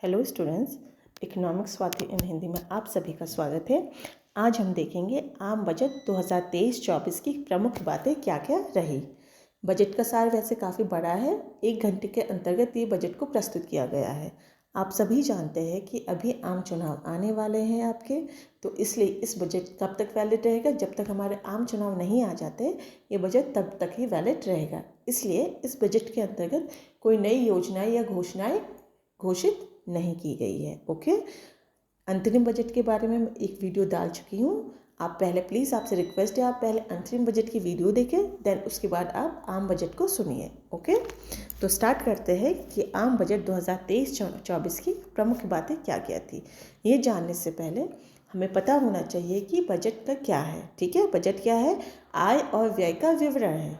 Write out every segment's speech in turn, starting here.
Hello students, economics Swati इन हिंदी में आप सभी का स्वागत है। आज हम देखेंगे आम बजट 2023-24 की प्रमुख बातें क्या क्या रही। बजट का सार वैसे काफ़ी बड़ा है। 1 घंटे के अंतर्गत ये बजट को प्रस्तुत किया गया है। आप सभी जानते हैं कि अभी आम चुनाव आने वाले हैं आपके, तो इसलिए इस बजट कब तक वैलिड रहेगा? जब तक हमारे आम चुनाव नहीं आ जाते ये बजट तब तक ही वैलिड रहेगा। इसलिए इस बजट के अंतर्गत कोई नई योजनाएं या घोषणाएं घोषित नहीं की गई है। ओके, अंतरिम बजट के बारे में एक वीडियो डाल चुकी हूँ। आप पहले प्लीज़, आपसे रिक्वेस्ट है, आप पहले अंतरिम बजट की वीडियो देखें, देन उसके बाद आप आम बजट को सुनिए। ओके, तो स्टार्ट करते हैं कि आम बजट 2023-24 की प्रमुख बातें क्या क्या थी। ये जानने से पहले हमें पता होना चाहिए कि बजट का क्या है। ठीक है, बजट क्या है? आय और व्यय का विवरण है।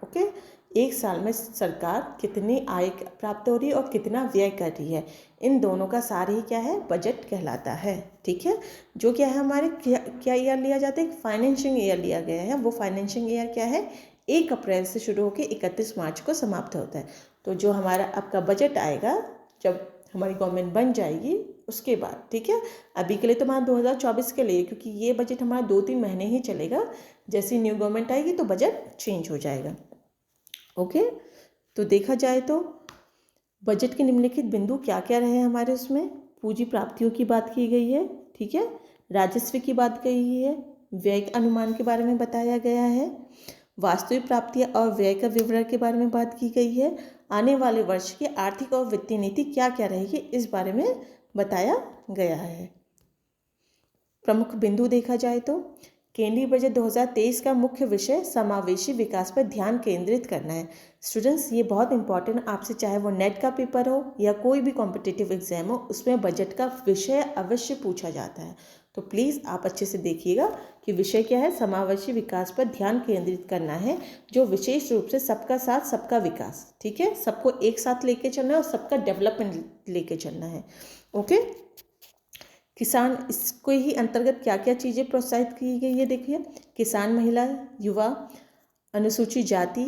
ओके, एक साल में सरकार कितनी आय प्राप्त हो रही है और कितना व्यय कर रही है, इन दोनों का सार ही क्या है? बजट कहलाता है। ठीक है, जो क्या है, हमारे क्या ईयर लिया जाता है? फाइनेंशियल ईयर लिया गया है। वो फाइनेंशियल ईयर क्या है? 1 अप्रैल से शुरू होकर 31 मार्च को समाप्त होता है। तो जो हमारा आपका बजट आएगा जब हमारी गवर्नमेंट बन जाएगी उसके बाद, ठीक है, अभी के लिए तो हमारा 2024 के लिए, क्योंकि ये बजट हमारा 2-3 महीने ही चलेगा। जैसी न्यू गवर्नमेंट आएगी तो बजट चेंज हो जाएगा। ओके, तो देखा जाए तो बजट के निम्नलिखित बिंदु क्या क्या रहे हमारे उसमें? पूंजी प्राप्तियों की बात की गई है। ठीक है, राजस्व की बात की है, व्यय के अनुमान के बारे में बताया गया है, वास्तविक प्राप्तियां और व्यय का विवरण के बारे में बात की गई है, आने वाले वर्ष की आर्थिक और वित्तीय नीति क्या क्या रहेगी इस बारे में बताया गया है। प्रमुख बिंदु देखा जाए तो केंद्रीय बजट 2023 का मुख्य विषय समावेशी विकास पर ध्यान केंद्रित करना है। स्टूडेंट्स, ये बहुत इंपॉर्टेंट, आपसे चाहे वो नेट का पेपर हो या कोई भी कॉम्पिटिटिव एग्जाम हो, उसमें बजट का विषय अवश्य पूछा जाता है। तो प्लीज़ आप अच्छे से देखिएगा कि विषय क्या है। समावेशी विकास पर ध्यान केंद्रित करना है, जो विशेष रूप से सबका साथ सबका विकास, ठीक है, सबको एक साथ लेके चलना है और सबका डेवलपमेंट लेके चलना है। ओके, किसान, इसको ही अंतर्गत क्या क्या चीज़ें प्रोत्साहित की गई है देखिए। किसान, महिला, युवा, अनुसूचित जाति,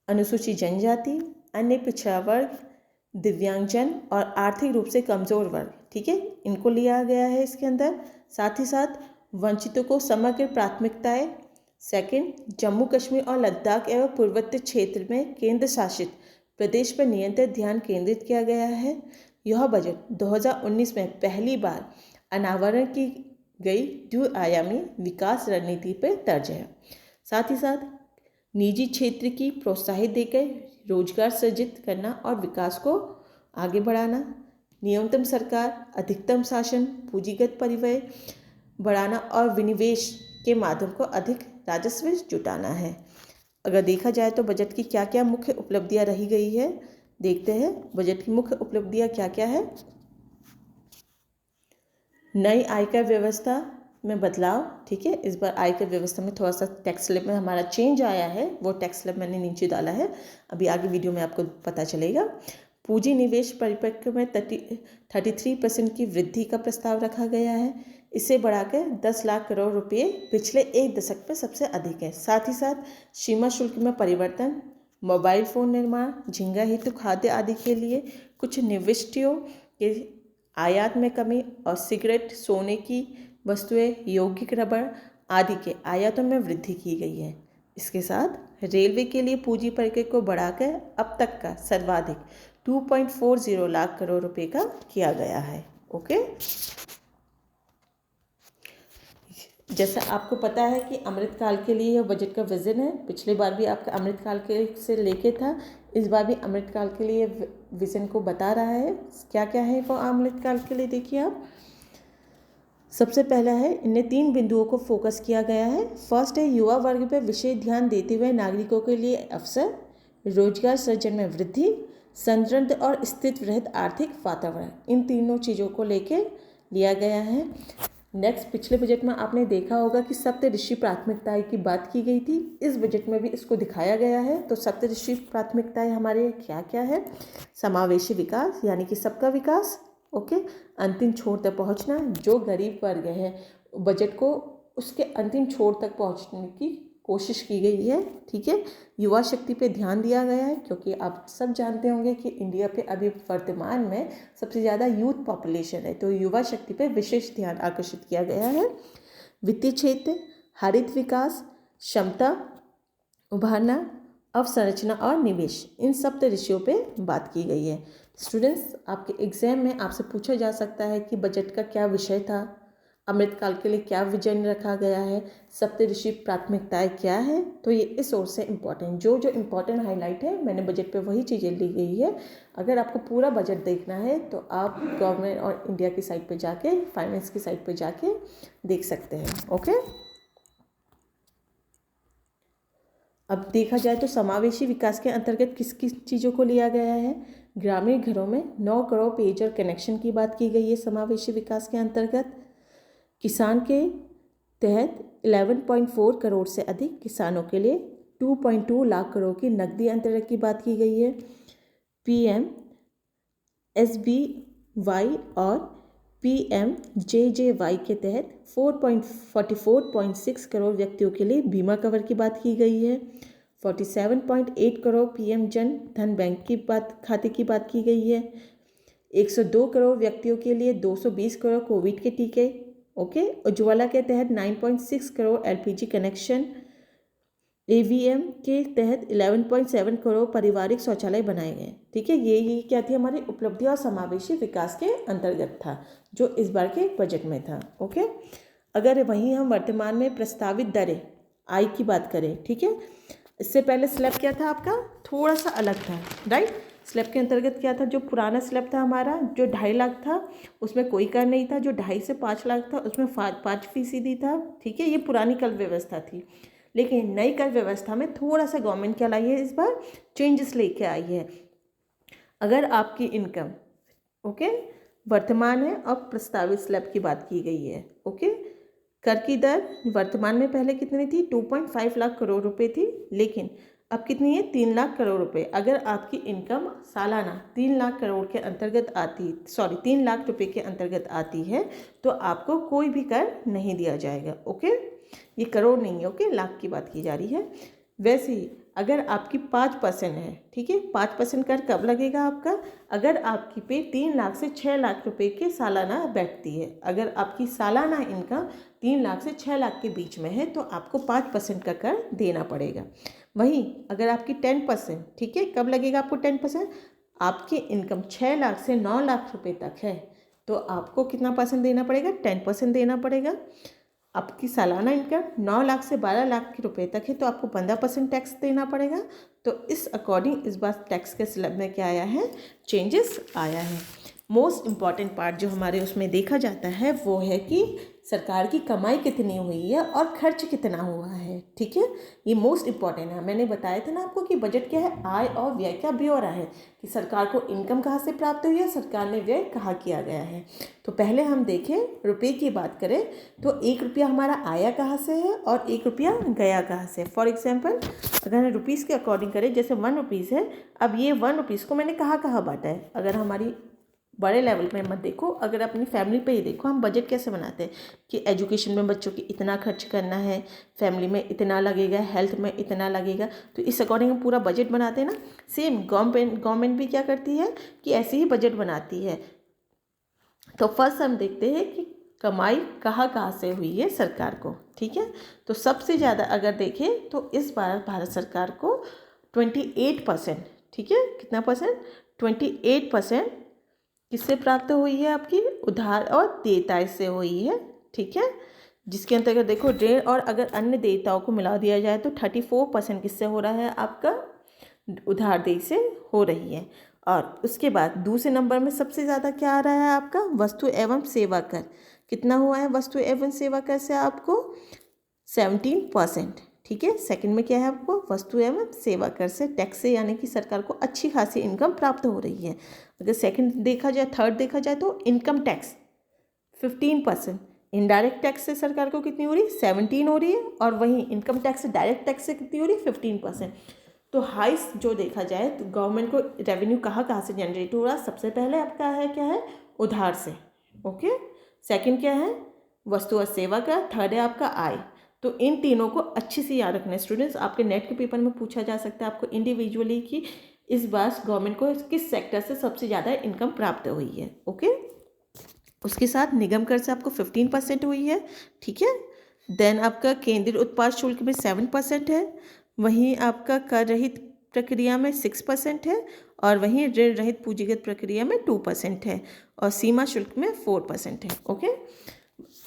अनुसूचित जनजाति, अन्य पिछड़ा वर्ग, दिव्यांगजन और आर्थिक रूप से कमज़ोर वर्ग, ठीक है, इनको लिया गया है इसके अंदर। साथ ही साथ वंचितों को समग्र प्राथमिकताएं। सेकंड, जम्मू कश्मीर और लद्दाख एवं पूर्वोत्तर क्षेत्र में केंद्र शासित प्रदेश पर नियंत्रित ध्यान केंद्रित किया गया है। यह बजट 2019 में पहली बार अनावरण की गई द्विआयामी विकास रणनीति पर तर्ज है। साथ ही साथ निजी क्षेत्र की प्रोत्साहित देकर रोजगार सृजित करना और विकास को आगे बढ़ाना, न्यूनतम सरकार, अधिकतम शासन, पूंजीगत परिव्यय बढ़ाना और विनिवेश के माध्यम को अधिक राजस्व जुटाना है। अगर देखा जाए तो बजट की क्या क्या मुख्य उपलब्धियां रही गई है, देखते हैं बजट की मुख्य उपलब्धियां क्या क्या है। नई आयकर व्यवस्था में बदलाव, ठीक है, इस बार आयकर व्यवस्था में थोड़ा सा टैक्स स्लैब में हमारा चेंज आया है, वो टैक्स स्लैब मैंने नीचे डाला है, अभी आगे वीडियो में आपको पता चलेगा। पूंजी निवेश परिपक्व में 33% की वृद्धि का प्रस्ताव रखा गया है। इसे बढ़ाकर 10 लाख करोड़ रुपये पिछले 1 दशक में सबसे अधिक है। साथ ही साथ सीमा शुल्क में परिवर्तन, मोबाइल फ़ोन निर्माण, झींगा हेतु खाद्य आदि के लिए कुछ निविष्टियों के आयात में कमी और सिगरेट, सोने की वस्तुएं, यौगिक रबड़ आदि के आयातों में वृद्धि की गई है। इसके साथ रेलवे के लिए पूंजी परिकर को बढ़ाकर अब तक का सर्वाधिक 2.40 लाख करोड़ रुपए का किया गया है। ओके, जैसा आपको पता है कि अमृतकाल के लिए यह बजट का विजन है। पिछली बार भी आपका अमृतकाल के से लेके था, इस बार भी अमृतकाल के लिए विजन को बता रहा है। क्या क्या है वो अमृतकाल के लिए, देखिए आप। सबसे पहला है, इन्हें 3 बिंदुओं को फोकस किया गया है। फर्स्ट है, युवा वर्ग पर विशेष ध्यान देते हुए नागरिकों के लिए अवसर, रोजगार सृजन में वृद्धि, समृद्ध और स्थिर रहित आर्थिक वातावरण, इन तीनों चीज़ों को लेकर लिया गया है। नेक्स्ट, पिछले बजट में आपने देखा होगा कि सप्तऋषि प्राथमिकताएं की बात की गई थी, इस बजट में भी इसको दिखाया गया है। तो सप्तऋषि प्राथमिकताएं हमारे क्या क्या है? समावेशी विकास, यानी कि सबका विकास। ओके, अंतिम छोर तक पहुंचना, जो गरीब वर्ग है बजट को उसके अंतिम छोर तक पहुंचने की कोशिश की गई है। ठीक है, युवा शक्ति पे ध्यान दिया गया है, क्योंकि आप सब जानते होंगे कि इंडिया पे अभी वर्तमान में सबसे ज़्यादा यूथ पॉपुलेशन है, तो युवा शक्ति पे विशेष ध्यान आकर्षित किया गया है। वित्तीय क्षेत्र, हरित विकास, क्षमता उभारना, अवसंरचना और निवेश, इन सप्त विषयों पे बात की गई है। स्टूडेंट्स, आपके एग्जाम में आपसे पूछा जा सकता है कि बजट का क्या विषय था, अमृतकाल के लिए क्या विजन रखा गया है, सप्तऋषि प्राथमिकताएं क्या है। तो ये इस ओर से इम्पॉर्टेंट जो इम्पॉर्टेंट हाईलाइट है मैंने बजट पे वही चीज़ें ली गई है। अगर आपको पूरा बजट देखना है तो आप गवर्नमेंट और इंडिया की साइट पे जाके, फाइनेंस की साइट पे जाके देख सकते हैं। ओके, अब देखा जाए तो समावेशी विकास के अंतर्गत किस किस चीज़ों को लिया गया है। ग्रामीण घरों में 9 करोड़ पेयजल कनेक्शन की बात की गई है समावेशी विकास के अंतर्गत। किसान के तहत 11.4 करोड़ से अधिक किसानों के लिए 2.2 लाख करोड़ की नकदी अंतरण की बात की गई है। PMSBY और PMJJY के तहत 44.6 करोड़ व्यक्तियों के लिए बीमा कवर की बात की गई है। 47.8 करोड़ PM जन धन बैंक की खाते की बात की गई है। 102 करोड़ व्यक्तियों के लिए 220 करोड़ कोविड के टीके। ओके, उज्ज्वला के तहत 9.6 करोड़ LPG कनेक्शन। AVM के तहत 11.7 करोड़ पारिवारिक शौचालय बनाए गए। ठीक है, ये क्या थी हमारी उपलब्धि और समावेशी विकास के अंतर्गत था, जो इस बार के बजट में था। ओके, अगर वहीं हम वर्तमान में प्रस्तावित दरें आय की बात करें, ठीक है, इससे पहले स्लैब क्या था आपका, थोड़ा सा अलग था, राइट। स्लैब के अंतर्गत क्या था, जो पुराना स्लैब था हमारा, जो 2.5 लाख था, उसमें कोई कर नहीं था। जो 2.5 से 5 लाख था, उसमें 5% था। ठीक है, ये पुरानी कर व्यवस्था थी। लेकिन नई कर व्यवस्था में थोड़ा सा गवर्नमेंट क्या लाई है, इस बार चेंजेस लेके आई है। अगर आपकी इनकम ओके वर्तमान है, अब प्रस्तावित स्लैब की बात की गई है। ओके, कर की दर वर्तमान में पहले कितनी थी, 2.5 लाख करोड़ रुपए थी, लेकिन अब कितनी है, 3 लाख करोड़ रुपए। अगर आपकी इनकम सालाना 3 लाख करोड़ के अंतर्गत आती 3 लाख रुपए के अंतर्गत आती है, तो आपको कोई भी कर नहीं दिया जाएगा। ओके, ये करोड़ नहीं है, ओके, लाख की बात की जा रही है। वैसे ही अगर आपकी 5% है, ठीक है, 5% कर कब लगेगा आपका, अगर आपकी पे 3 लाख से 6 लाख रुपए के सालाना बैठती है। अगर आपकी सालाना इनकम 3 लाख से 6 लाख के बीच में है तो आपको 5% का कर देना पड़ेगा। वहीं अगर आपकी 10%, ठीक है, कब लगेगा आपको 10%, आपकी इनकम 6 लाख से 9 लाख रुपए तक है तो आपको कितना परसेंट देना पड़ेगा, 10% देना पड़ेगा। आपकी सालाना इनकम 9 लाख से 12 लाख के रुपए तक है तो आपको 15% टैक्स देना पड़ेगा। तो इस अकॉर्डिंग इस बार टैक्स के स्लैब में क्या आया है, चेंजेस आया है। मोस्ट इम्पॉर्टेंट पार्ट जो हमारे उसमें देखा जाता है वो है कि सरकार की कमाई कितनी हुई है और खर्च कितना हुआ है। ठीक है, ये मोस्ट इम्पॉर्टेंट है। मैंने बताया था ना आपको कि बजट क्या है, आय और व्यय का ब्यौरा है, कि सरकार को इनकम कहाँ से प्राप्त हुई है, सरकार ने व्यय कहाँ किया गया है। तो पहले हम देखें, रुपये की बात करें तो 1 रुपया हमारा आया कहाँ से है और 1 रुपया गया कहाँ से। फॉर एग्जाम्पल अगर रुपीज़ के अकॉर्डिंग करें, जैसे 1 रुपीज़ है, अब ये 1 रुपीज़ को मैंने कहाँ कहाँ बांटा है। अगर हमारी बड़े लेवल पे मत देखो, अगर अपनी फैमिली पे ही देखो, हम बजट कैसे बनाते हैं कि एजुकेशन में बच्चों की इतना खर्च करना है, फैमिली में इतना लगेगा, हेल्थ में इतना लगेगा, तो इस अकॉर्डिंग हम पूरा बजट बनाते हैं ना। सेम गवर्नमेंट भी क्या करती है कि ऐसे ही बजट बनाती है। तो फर्स्ट हम देखते हैं कि कमाई कहाँ कहाँ से हुई है सरकार को। ठीक है, तो सबसे ज़्यादा अगर देखें तो इस बार भारत सरकार को 28%, ठीक है, कितना परसेंट, 28% किससे प्राप्त हुई है, आपकी उधार और देयताएं से हुई है। ठीक है, जिसके अंतर्गत देखो ऋण और अगर अन्य देयताओं को मिला दिया जाए तो 34% किससे हो रहा है, आपका उधार देय से हो रही है। और उसके बाद दूसरे नंबर में सबसे ज़्यादा क्या आ रहा है आपका, वस्तु एवं सेवा कर। कितना हुआ है वस्तु एवं सेवा कर से आपको, 17%। ठीक है, सेकंड में क्या है आपको, वस्तु एवं सेवा कर से, टैक्स से, यानी कि सरकार को अच्छी खासी इनकम प्राप्त हो रही है। अगर सेकंड देखा जाए, थर्ड देखा जाए तो इनकम टैक्स 15%, इनडायरेक्ट टैक्स से सरकार को कितनी हो रही है, 17 हो रही है, और वहीं इनकम टैक्स से, डायरेक्ट टैक्स से कितनी हो रही है, 15%। तो हाइस्ट जो देखा जाए तो गवर्नमेंट को रेवेन्यू कहाँ कहाँ से जनरेट हो रहा है, सबसे पहले आपका है क्या है, उधार से। ओके, सेकंड क्या है, वस्तु और सेवा का, थर्ड है आपका आय। तो इन तीनों को अच्छे से याद रखना है स्टूडेंट्स। आपके नेट के पेपर में पूछा जा सकता है आपको इंडिविजुअली कि इस बार गवर्नमेंट को किस सेक्टर से सबसे ज़्यादा इनकम प्राप्त हुई है। ओके, उसके साथ निगम कर से आपको 15% हुई है, ठीक है। देन आपका केंद्रीय उत्पाद शुल्क में 7% है, वहीं आपका कर रहित प्रक्रिया में 6% है, और वहीं ऋण रहित पूंजीगत प्रक्रिया में 2% है, और सीमा शुल्क में 4% है। ओके,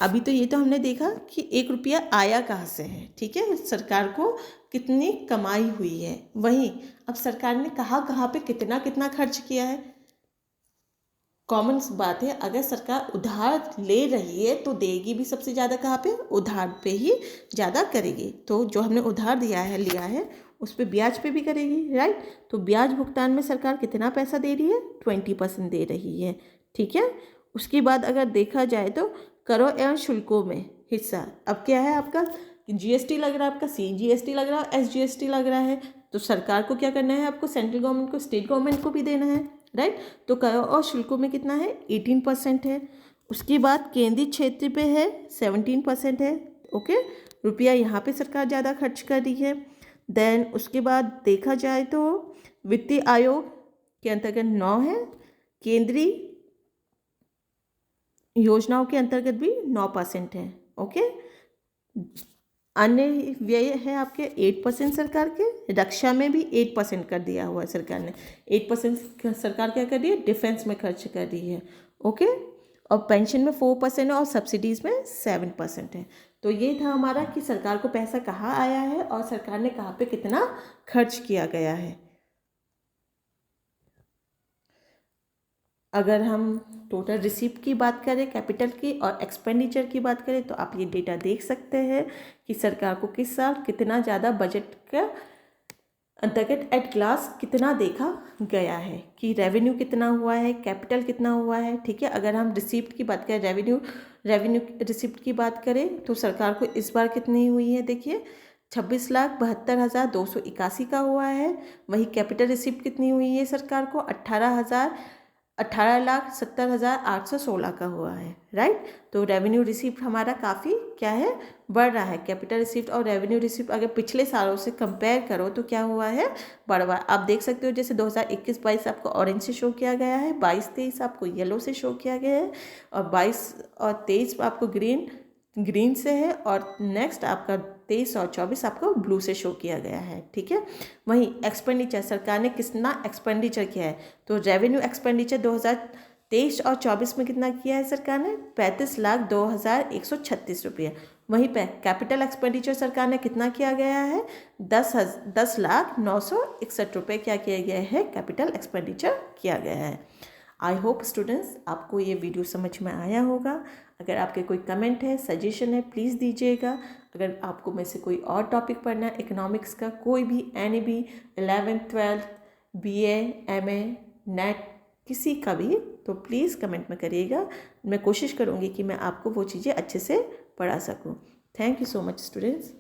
अभी तो ये तो हमने देखा कि 1 रुपया आया कहाँ से है, ठीक है, सरकार को कितनी कमाई हुई है। वहीं अब सरकार ने कहाँ पे कितना कितना खर्च किया है। कॉमन बात है, अगर सरकार उधार ले रही है तो देगी भी सबसे ज़्यादा कहाँ पे, उधार पे ही ज़्यादा करेगी। तो जो हमने उधार लिया है उस पर ब्याज पे भी करेगी, राइट। तो ब्याज भुगतान में सरकार कितना पैसा दे रही है, 20% दे रही है, ठीक है। उसके बाद अगर देखा जाए तो करों एवं शुल्कों में हिस्सा अब क्या है आपका, GST लग रहा है, आपका CGST लग रहा है, SGST लग रहा है। तो सरकार को क्या करना है, आपको सेंट्रल गवर्नमेंट को, स्टेट गवर्नमेंट को भी देना है, राइट। तो कर और शुल्कों में कितना है, 18% है। उसके बाद केंद्रीय क्षेत्र पे है 17% है। ओके, रुपया यहाँ पे सरकार ज़्यादा खर्च कर रही है। देन उसके बाद देखा जाए तो वित्तीय आयोग के अंतर्गत 9 है, केंद्रीय योजनाओं के अंतर्गत भी 9% है। ओके, अन्य व्यय है आपके 8% सरकार के, रक्षा में भी 8% कर दिया हुआ है सरकार ने। 8% सरकार क्या कर रही है, डिफेंस में खर्च कर रही है। ओके, और पेंशन में 4% है, और सब्सिडीज़ में 7% है। तो ये था हमारा कि सरकार को पैसा कहाँ आया है और सरकार ने कहाँ पे कितना खर्च किया गया है। अगर हम टोटल रिसीप्ट की बात करें, कैपिटल की, और एक्सपेंडिचर की बात करें, तो आप ये डेटा देख सकते हैं कि सरकार को किस साल कितना ज़्यादा बजट का अंतर्गत एट क्लास कितना देखा गया है, कि रेवेन्यू कितना हुआ है, कैपिटल कितना हुआ है, ठीक है। अगर हम रिसीप्ट की बात करें, रेवेन्यू रिसीप्ट की बात करें, तो सरकार को इस बार कितनी हुई है, देखिए 26,72,281 का हुआ है। वही कैपिटल रिसीप्ट कितनी हुई है सरकार को, 18,70,816 का हुआ है, राइट। तो रेवेन्यू रिसीप्ट हमारा काफ़ी क्या है, बढ़ रहा है। कैपिटल रिसीप्ट और रेवेन्यू रिसीप्ट अगर पिछले सालों से कंपेयर करो तो क्या हुआ है, बढ़ रहा है। आप देख सकते हो जैसे 2021-22 आपको ऑरेंज से शो किया गया है, 22-23 आपको येलो से शो किया गया है, और 22 और 23 आपको ग्रीन से है, और नेक्स्ट आपका 23 और 24 आपको ब्लू से शो किया गया है, ठीक है। वहीं एक्सपेंडिचर, सरकार ने कितना एक्सपेंडिचर किया है, तो रेवेन्यू एक्सपेंडिचर 2023 और 24 में कितना किया है सरकार ने, 35,02,136 रुपये। वहीं पे कैपिटल एक्सपेंडिचर सरकार ने कितना किया गया है, 10,09,61 रुपये क्या किया गया है, कैपिटल एक्सपेंडिचर किया गया है। आई होप स्टूडेंट्स आपको ये वीडियो समझ में आया होगा। अगर आपके कोई कमेंट है, सजेशन है, प्लीज़ दीजिएगा। अगर आपको में से कोई और टॉपिक पढ़ना है इकोनॉमिक्स का, कोई भी, एनी भी, 11th 12th BA MA net किसी का भी, तो प्लीज़ कमेंट में करिएगा। मैं कोशिश करूँगी कि मैं आपको वो चीज़ें अच्छे से पढ़ा सकूँ। Thank you so much students.